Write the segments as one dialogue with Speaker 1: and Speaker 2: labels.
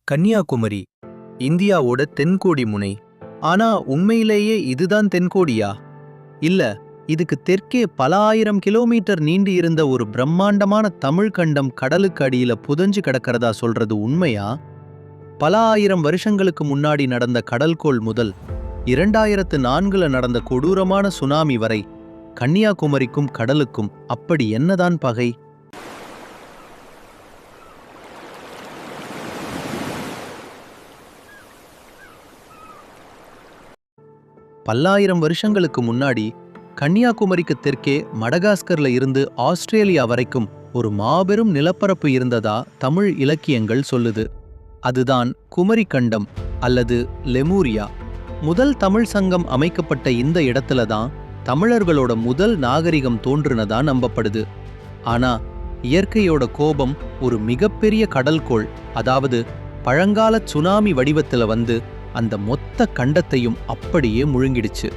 Speaker 1: கன்னியாகுமரி இந்தியாவோட தென்கோடி முனை. ஆனா உண்மையிலேயே இதுதான் தென்கோடியா? இல்ல, இதுக்கு தெற்கே பல ஆயிரம் கிலோமீட்டர் நீண்டு இருந்த ஒரு பிரம்மாண்டமான தமிழ் கண்டம் கடலுக்கு அடியில புதஞ்சு கிடக்கிறதா சொல்றது உண்மையா? பல ஆயிரம் வருஷங்களுக்கு முன்னாடி நடந்த கடல்கோள் முதல் 2004ல நடந்த கொடூரமான சுனாமி வரை கன்னியாகுமரிக்கும் கடலுக்கும் அப்படி என்னதான் பகை? பல்லாயிரம் வருஷங்களுக்கு முன்னாடி கன்னியாகுமரிக்கு தெற்கே மடகாஸ்கர்ல இருந்து ஆஸ்திரேலியா வரைக்கும் ஒரு மாபெரும் நிலப்பரப்பு இருந்ததா தமிழ் இலக்கியங்கள் சொல்லுது. அதுதான் குமரி கண்டம் அல்லது லெமூரியா. முதல் தமிழ் சங்கம் அமைக்கப்பட்ட இந்த இடத்துல தான் தமிழர்களோட முதல் நாகரிகம் தோன்றுனதா நம்பப்படுது. ஆனா இயற்கையோட கோபம் ஒரு மிகப்பெரிய கடல்கோள், அதாவது பழங்கால சுனாமி வடிவத்துல வந்து அந்த மொத்த கண்டத்தையும் அப்படியே முழுங்கிடுச்சு.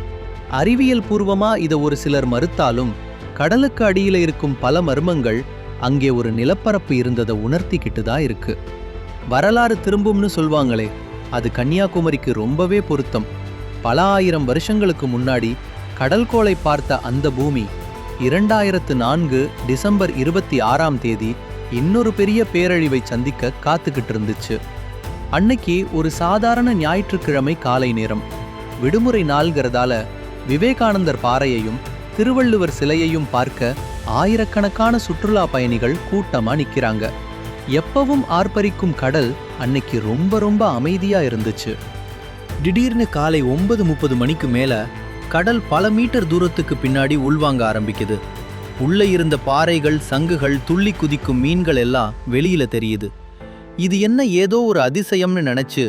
Speaker 1: அறிவியல் பூர்வமா இதை ஒரு சிலர் மறுத்தாலும் கடலுக்கு அடியில இருக்கும் பல மர்மங்கள் அங்கே ஒரு நிலப்பரப்பு இருந்ததை உணர்த்திக்கிட்டு தான் இருக்கு. வரலாறு திரும்பும்னு சொல்வாங்களே, அது கன்னியாகுமரிக்கு ரொம்பவே பொருத்தம். பல ஆயிரம் வருஷங்களுக்கு முன்னாடி கடல்கோளை பார்த்த அந்த பூமி 2004 டிசம்பர் 26ஆம் தேதி இன்னொரு பெரிய பேரழிவை சந்திக்க காத்துக்கிட்டு இருந்துச்சு. அன்னைக்கு ஒரு சாதாரண ஞாயிற்றுக்கிழமை காலை நேரம். விடுமுறை நாள்கிறதால விவேகானந்தர் பாறையையும் திருவள்ளுவர் சிலையையும் பார்க்க ஆயிரக்கணக்கான சுற்றுலா பயணிகள் கூட்டமா நிக்கிறாங்க. எப்பவும் ஆர்ப்பரிக்கும் கடல் அன்னைக்கு ரொம்ப ரொம்ப அமைதியா இருந்துச்சு. திடீர்னு காலை 9:30 மணிக்கு மேல கடல் பல மீட்டர் தூரத்துக்கு பின்னாடி உள்வாங்க ஆரம்பிக்குது. உள்ள இருந்த பாறைகள், சங்குகள், துள்ளி குதிக்கும் மீன்கள் எல்லாம் வெளியில தெரியுது. இது என்ன ஏதோ ஒரு அதிசயம்னு நினைச்சு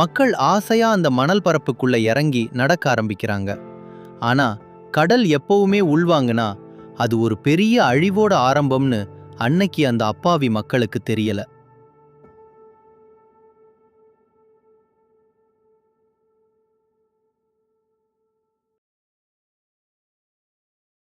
Speaker 1: மக்கள் ஆசையா அந்த மணல் பரப்புக்குள்ள இறங்கி நடக்க ஆரம்பிக்கிறாங்க. ஆனா கடல் எப்பவுமே உள்வாங்குனா அது ஒரு பெரிய அழிவோட ஆரம்பம்னு அன்னைக்கு அந்த அப்பாவி மக்களுக்கு தெரியல.